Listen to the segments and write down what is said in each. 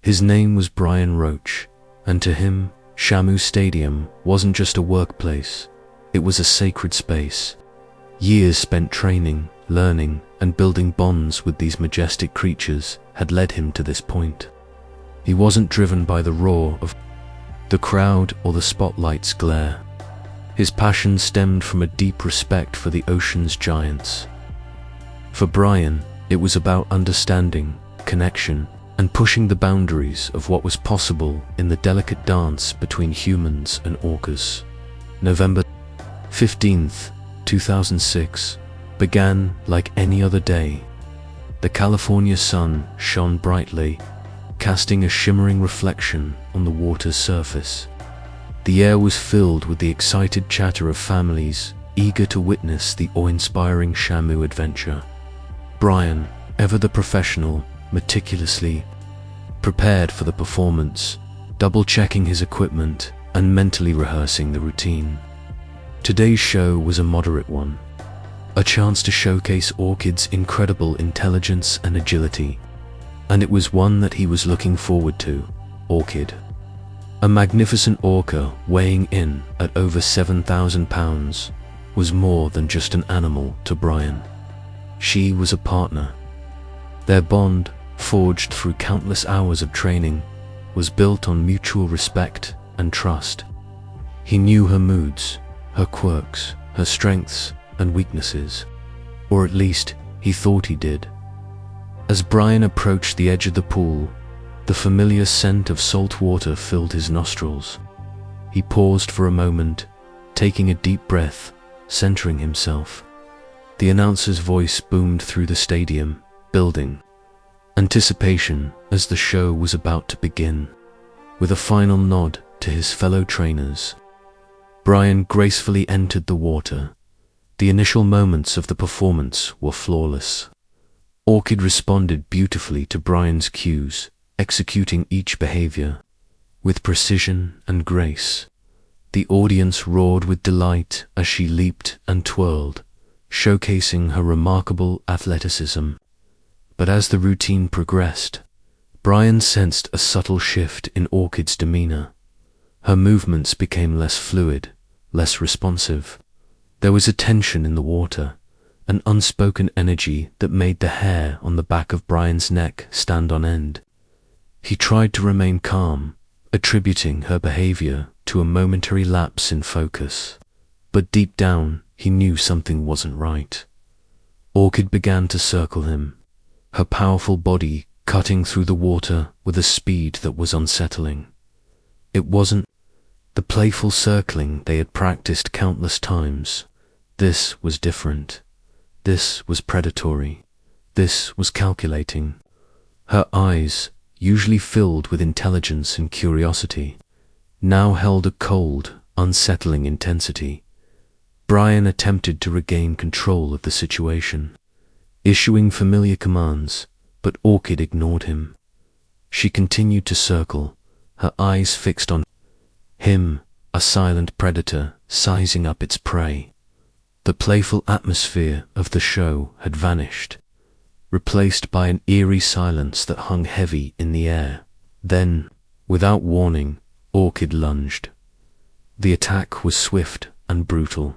His name was Brian Roach, and to him, Shamu Stadium wasn't just a workplace, it was a sacred space. Years spent training, learning, and building bonds with these majestic creatures had led him to this point. He wasn't driven by the roar of the crowd or the spotlight's glare. His passion stemmed from a deep respect for the ocean's giants. For Brian, it was about understanding, connection, and pushing the boundaries of what was possible in the delicate dance between humans and orcas. November 15th, 2006, began like any other day. The California sun shone brightly, casting a shimmering reflection on the water's surface. The air was filled with the excited chatter of families eager to witness the awe-inspiring Shamu adventure. Brian, ever the professional, meticulously prepared for the performance, double-checking his equipment and mentally rehearsing the routine. Today's show was a moderate one, a chance to showcase Orchid's incredible intelligence and agility, and it was one that he was looking forward to. Orchid, a magnificent orca weighing in at over 7,000 pounds, was more than just an animal to Brian. She was a partner. Their bond, forged through countless hours of training, was built on mutual respect and trust. He knew her moods, her quirks, her strengths and weaknesses, or at least he thought he did. As Brian approached the edge of the pool, the familiar scent of salt water filled his nostrils. He paused for a moment, taking a deep breath, centering himself. The announcer's voice boomed through the stadium, building anticipation as the show was about to begin. With a final nod to his fellow trainers, Brian gracefully entered the water. The initial moments of the performance were flawless. Orchid responded beautifully to Brian's cues, executing each behavior with precision and grace. The audience roared with delight as she leaped and twirled, showcasing her remarkable athleticism. But as the routine progressed, Brian sensed a subtle shift in Orchid's demeanor. Her movements became less fluid, less responsive. There was a tension in the water, an unspoken energy that made the hair on the back of Brian's neck stand on end. He tried to remain calm, attributing her behavior to a momentary lapse in focus. But deep down, he knew something wasn't right. Orchid began to circle him, her powerful body cutting through the water with a speed that was unsettling. It wasn't the playful circling they had practiced countless times. This was different. This was predatory. This was calculating. Her eyes, usually filled with intelligence and curiosity, now held a cold, unsettling intensity. Brian attempted to regain control of the situation, issuing familiar commands, but Orchid ignored him. She continued to circle, her eyes fixed on him, a silent predator sizing up its prey. The playful atmosphere of the show had vanished, replaced by an eerie silence that hung heavy in the air. Then, without warning, Orchid lunged. The attack was swift and brutal.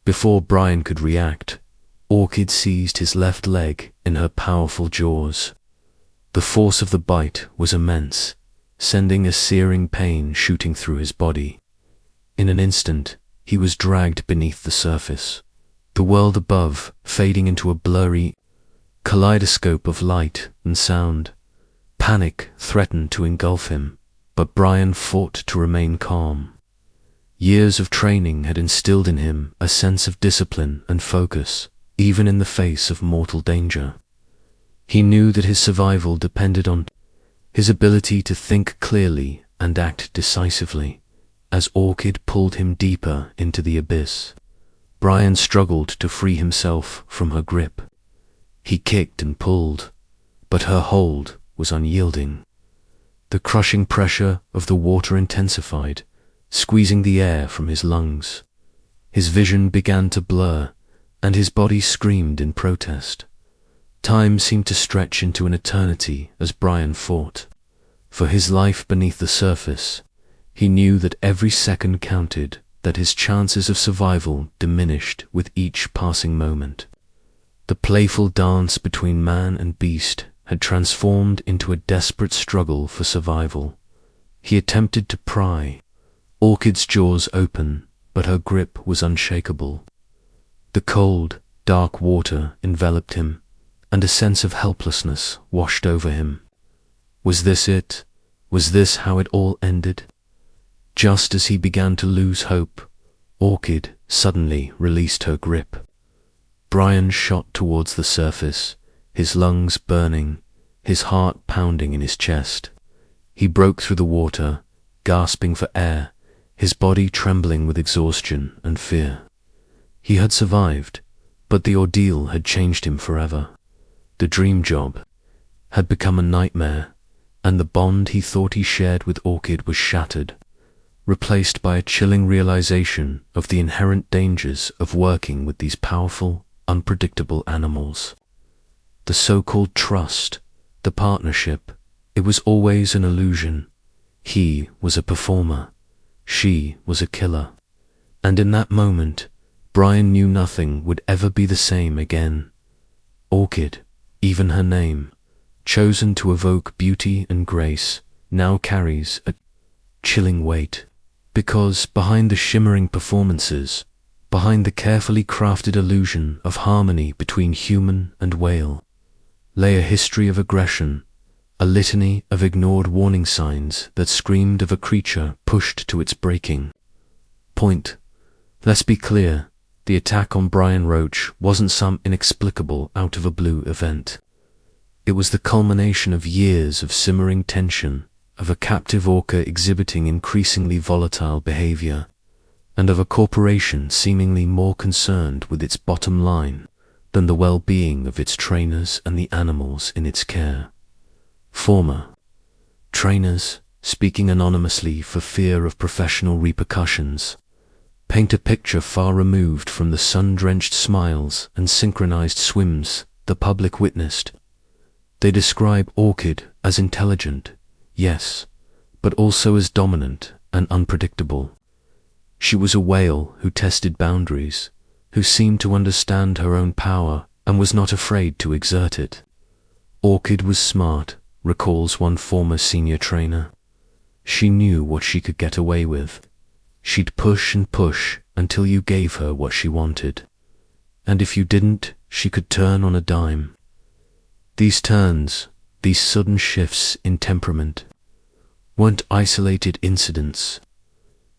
Before Brian could react, Orchid seized his left leg in her powerful jaws. The force of the bite was immense, sending a searing pain shooting through his body. In an instant, he was dragged beneath the surface, the world above fading into a blurry kaleidoscope of light and sound. Panic threatened to engulf him, but Brian fought to remain calm. Years of training had instilled in him a sense of discipline and focus, even in the face of mortal danger. He knew that his survival depended on his ability to think clearly and act decisively. As Orchid pulled him deeper into the abyss, Brian struggled to free himself from her grip. He kicked and pulled, but her hold was unyielding. The crushing pressure of the water intensified, squeezing the air from his lungs. His vision began to blur, and his body screamed in protest. Time seemed to stretch into an eternity as Brian fought. for his life beneath the surface. He knew that every second counted, that his chances of survival diminished with each passing moment. The playful dance between man and beast had transformed into a desperate struggle for survival. He attempted to pry, Orchid's jaws open, but her grip was unshakable. The cold, dark water enveloped him, and a sense of helplessness washed over him. Was this it? Was this how it all ended? Just as he began to lose hope, Orchid suddenly released her grip. Brian shot towards the surface, his lungs burning, his heart pounding in his chest. He broke through the water, gasping for air, his body trembling with exhaustion and fear. He had survived, but the ordeal had changed him forever. The dream job had become a nightmare, and the bond he thought he shared with Orchid was shattered, replaced by a chilling realization of the inherent dangers of working with these powerful, unpredictable animals. The so-called trust, the partnership, it was always an illusion. He was a performer, she was a killer, and in that moment, Brian knew nothing would ever be the same again. Orchid, even her name, chosen to evoke beauty and grace, now carries a chilling weight, because behind the shimmering performances, behind the carefully crafted illusion of harmony between human and whale, lay a history of aggression, a litany of ignored warning signs that screamed of a creature pushed to its breaking point. Let's be clear, the attack on Brian Roach wasn't some inexplicable out-of-a-blue event. It was the culmination of years of simmering tension, of a captive orca exhibiting increasingly volatile behavior, and of a corporation seemingly more concerned with its bottom line than the well-being of its trainers and the animals in its care. Former trainers, speaking anonymously for fear of professional repercussions, paint a picture far removed from the sun-drenched smiles and synchronized swims the public witnessed. They describe Orchid as intelligent, yes, but also as dominant and unpredictable. She was a whale who tested boundaries, who seemed to understand her own power and was not afraid to exert it. Orchid was smart, recalls one former senior trainer. She knew what she could get away with. She'd push and push until you gave her what she wanted. And if you didn't, she could turn on a dime. These turns, these sudden shifts in temperament, weren't isolated incidents.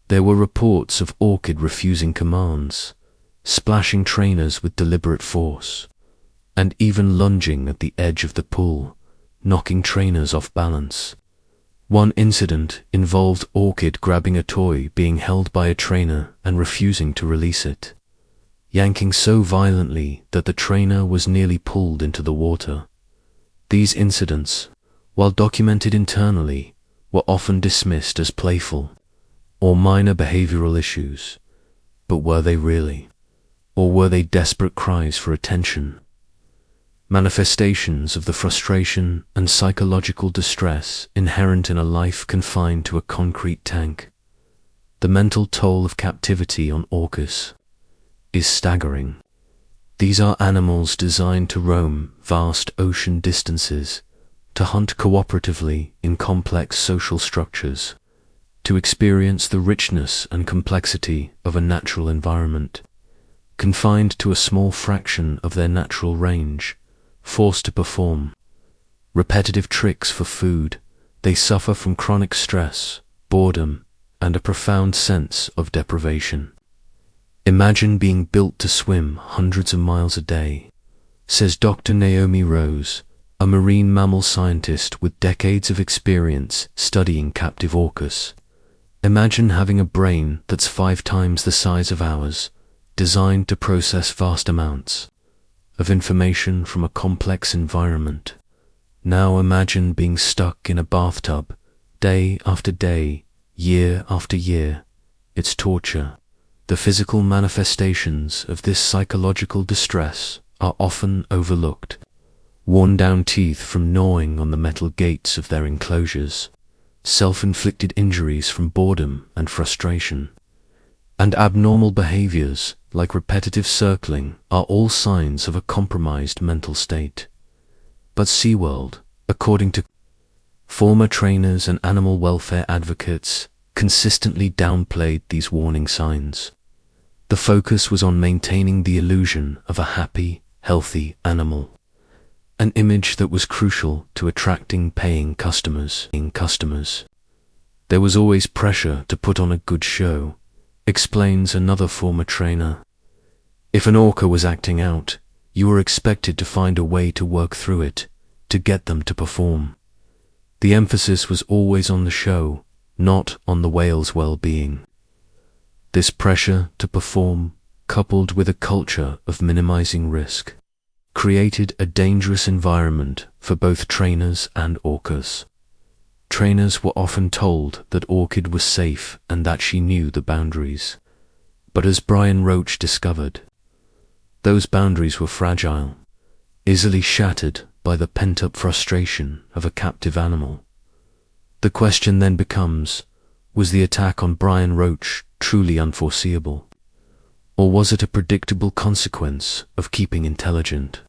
There were reports of Orchid refusing commands, splashing trainers with deliberate force, and even lunging at the edge of the pool, knocking trainers off balance. One incident involved Orchid grabbing a toy being held by a trainer and refusing to release it, yanking so violently that the trainer was nearly pulled into the water. These incidents, while documented internally, were often dismissed as playful or minor behavioral issues. But were they really? Or were they desperate cries for attention? Manifestations of the frustration and psychological distress inherent in a life confined to a concrete tank. The mental toll of captivity on orcas is staggering. These are animals designed to roam vast ocean distances, to hunt cooperatively in complex social structures, to experience the richness and complexity of a natural environment, confined to a small fraction of their natural range, forced to perform repetitive tricks for food. They suffer from chronic stress, boredom, and a profound sense of deprivation. Imagine being built to swim hundreds of miles a day, says Dr. Naomi Rose, a marine mammal scientist with decades of experience studying captive orcas. Imagine having a brain that's 5 times the size of ours, designed to process vast amounts of information from a complex environment. Now imagine being stuck in a bathtub, day after day, year after year. It's torture. The physical manifestations of this psychological distress are often overlooked. Worn down teeth from gnawing on the metal gates of their enclosures, self-inflicted injuries from boredom and frustration, and abnormal behaviors like repetitive circling are all signs of a compromised mental state. But SeaWorld, according to former trainers and animal welfare advocates, consistently downplayed these warning signs. The focus was on maintaining the illusion of a happy, healthy animal, an image that was crucial to attracting paying customers. There was always pressure to put on a good show, explains another former trainer. If an orca was acting out, you were expected to find a way to work through it, to get them to perform. The emphasis was always on the show, not on the whale's well-being. This pressure to perform, coupled with a culture of minimizing risk, created a dangerous environment for both trainers and orcas. Trainers were often told that Orchid was safe and that she knew the boundaries. But as Brian Roach discovered, those boundaries were fragile, easily shattered by the pent-up frustration of a captive animal. The question then becomes, was the attack on Brian Roach truly unforeseeable? Or was it a predictable consequence of keeping intelligent,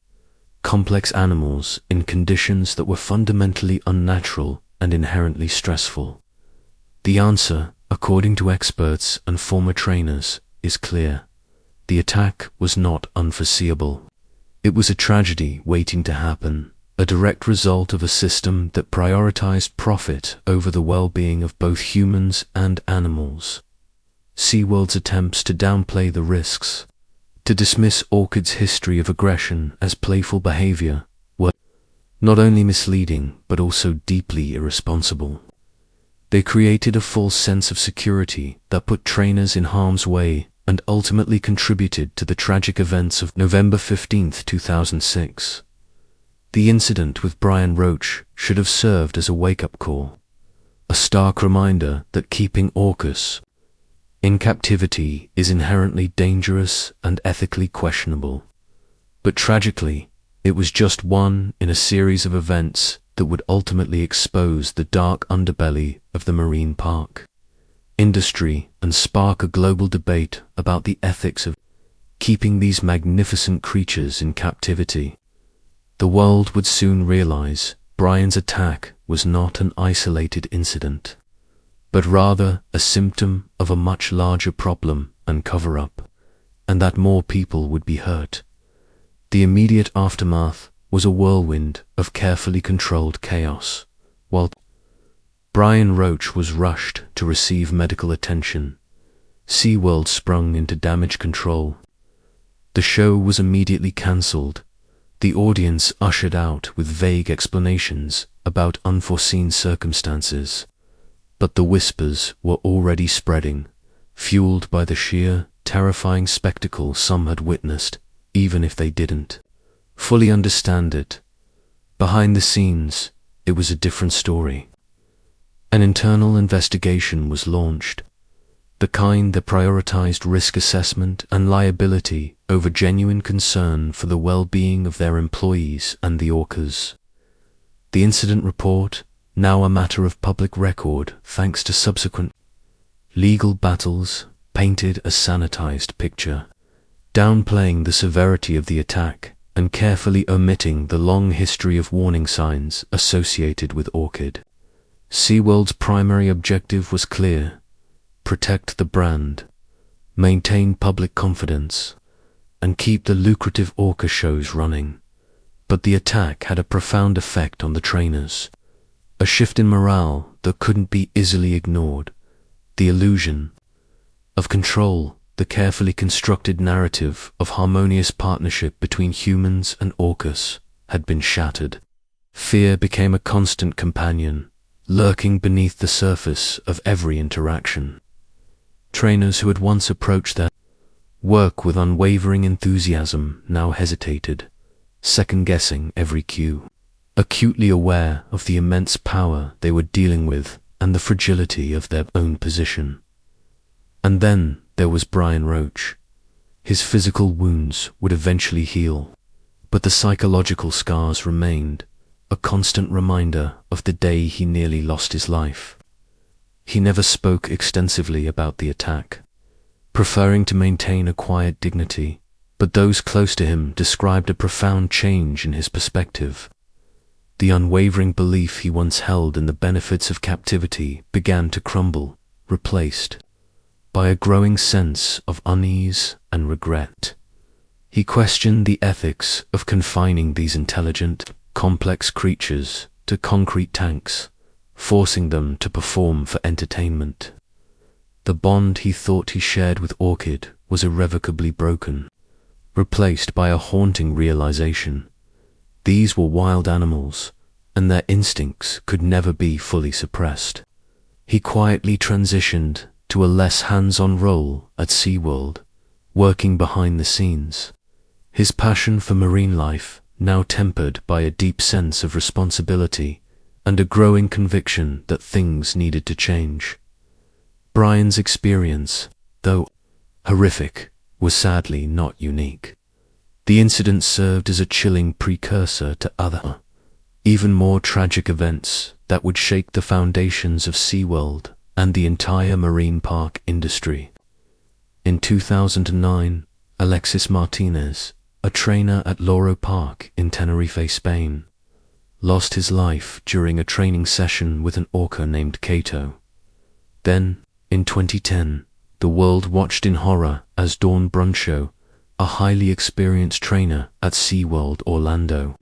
complex animals in conditions that were fundamentally unnatural and inherently stressful? The answer, according to experts and former trainers, is clear. The attack was not unforeseeable. It was a tragedy waiting to happen, a direct result of a system that prioritized profit over the well-being of both humans and animals. SeaWorld's attempts to downplay the risks, to dismiss Orchid's history of aggression as playful behavior, were not only misleading but also deeply irresponsible. They created a false sense of security that put trainers in harm's way and ultimately contributed to the tragic events of November 15, 2006. The incident with Brian Roach should have served as a wake-up call, a stark reminder that keeping orcas in captivity is inherently dangerous and ethically questionable. But tragically, it was just one in a series of events that would ultimately expose the dark underbelly of the marine park industry and spark a global debate about the ethics of keeping these magnificent creatures in captivity. The world would soon realize Brian's attack was not an isolated incident, but rather a symptom of a much larger problem and cover-up, and that more people would be hurt. The immediate aftermath was a whirlwind of carefully controlled chaos. While Brian Roach was rushed to receive medical attention, SeaWorld sprung into damage control. The show was immediately cancelled, the audience ushered out with vague explanations about unforeseen circumstances. But the whispers were already spreading, fueled by the sheer, terrifying spectacle some had witnessed, even if they didn't fully understand it. Behind the scenes, it was a different story. An internal investigation was launched, the kind that prioritized risk assessment and liability over genuine concern for the well-being of their employees and the orcas. The incident report, now a matter of public record thanks to subsequent legal battles, painted a sanitized picture, downplaying the severity of the attack and carefully omitting the long history of warning signs associated with Orchid. SeaWorld's primary objective was clear: protect the brand, maintain public confidence, and keep the lucrative orca shows running. But the attack had a profound effect on the trainers, a shift in morale that couldn't be easily ignored. The illusion of control, the carefully constructed narrative of harmonious partnership between humans and orcas, had been shattered. Fear became a constant companion, lurking beneath the surface of every interaction. Trainers who had once approached their work with unwavering enthusiasm now hesitated, second-guessing every cue, acutely aware of the immense power they were dealing with and the fragility of their own position. And then there was Brian Roach. His physical wounds would eventually heal, but the psychological scars remained, a constant reminder of the day he nearly lost his life. He never spoke extensively about the attack, preferring to maintain a quiet dignity, but those close to him described a profound change in his perspective. The unwavering belief he once held in the benefits of captivity began to crumble, replaced by a growing sense of unease and regret. He questioned the ethics of confining these intelligent, complex creatures to concrete tanks, forcing them to perform for entertainment. The bond he thought he shared with Orchid was irrevocably broken, replaced by a haunting realization. These were wild animals, and their instincts could never be fully suppressed. He quietly transitioned to a less hands-on role at SeaWorld, working behind the scenes. His passion for marine life now tempered by a deep sense of responsibility and a growing conviction that things needed to change. Brian's experience, though horrific, was sadly not unique. The incident served as a chilling precursor to other, even more tragic events that would shake the foundations of SeaWorld and the entire marine park industry. In 2009, Alexis Martinez, a trainer at Loro Park in Tenerife, Spain, lost his life during a training session with an orca named Cato. Then, in 2010, the world watched in horror as Dawn Brancheau, a highly experienced trainer at SeaWorld Orlando,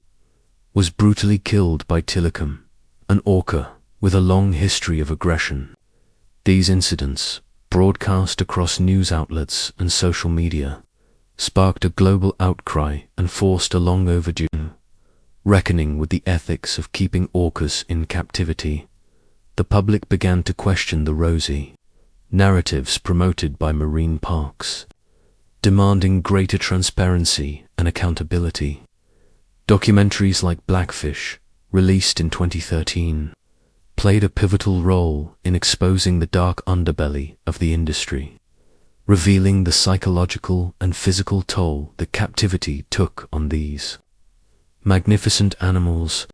was brutally killed by Tilikum, an orca with a long history of aggression. These incidents, broadcast across news outlets and social media, sparked a global outcry and forced a long overdue reckoning with the ethics of keeping orcas in captivity. The public began to question the rosy narratives promoted by marine parks, demanding greater transparency and accountability. Documentaries like Blackfish, released in 2013, played a pivotal role in exposing the dark underbelly of the industry, revealing the psychological and physical toll that captivity took on these magnificent animals.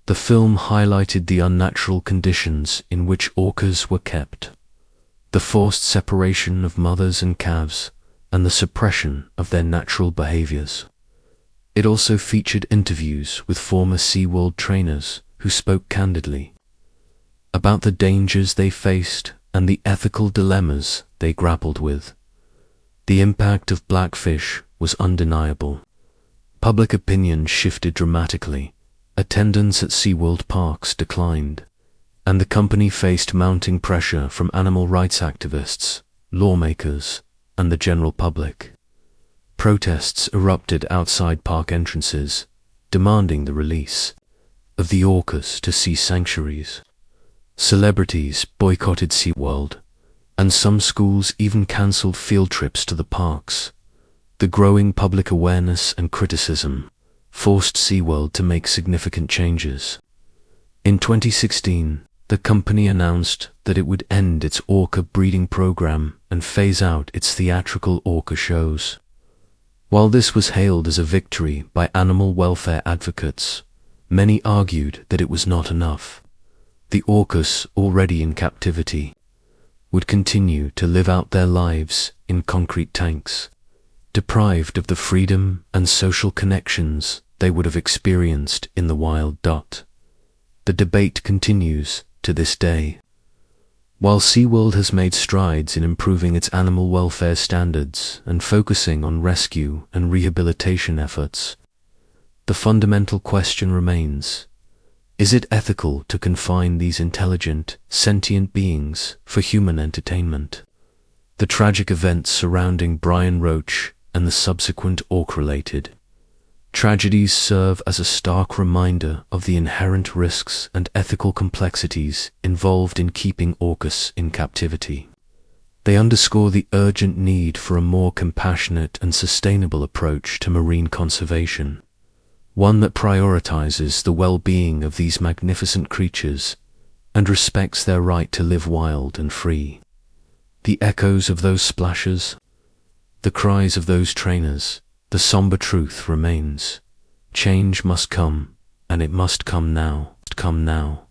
The film highlighted the unnatural conditions in which orcas were kept, the forced separation of mothers and calves, and the suppression of their natural behaviors. It also featured interviews with former SeaWorld trainers who spoke candidly about the dangers they faced and the ethical dilemmas they grappled with. The impact of Blackfish was undeniable. Public opinion shifted dramatically, attendance at SeaWorld parks declined, and the company faced mounting pressure from animal rights activists, lawmakers, and the general public. Protests erupted outside park entrances, demanding the release of the orcas to sea sanctuaries. Celebrities boycotted SeaWorld, and some schools even cancelled field trips to the parks. The growing public awareness and criticism forced SeaWorld to make significant changes. In 2016, the company announced that it would end its orca breeding program and phase out its theatrical orca shows. While this was hailed as a victory by animal welfare advocates, many argued that it was not enough. The orcas, already in captivity, would continue to live out their lives in concrete tanks, deprived of the freedom and social connections they would have experienced in the wild. The debate continues to this day. While SeaWorld has made strides in improving its animal welfare standards and focusing on rescue and rehabilitation efforts, the fundamental question remains: is it ethical to confine these intelligent, sentient beings for human entertainment? The tragic events surrounding Brian Roach and the subsequent orca-related tragedies serve as a stark reminder of the inherent risks and ethical complexities involved in keeping orcas in captivity. They underscore the urgent need for a more compassionate and sustainable approach to marine conservation, one that prioritizes the well-being of these magnificent creatures and respects their right to live wild and free. The echoes of those splashes, the cries of those trainers, the somber truth remains: change must come, and it must come now.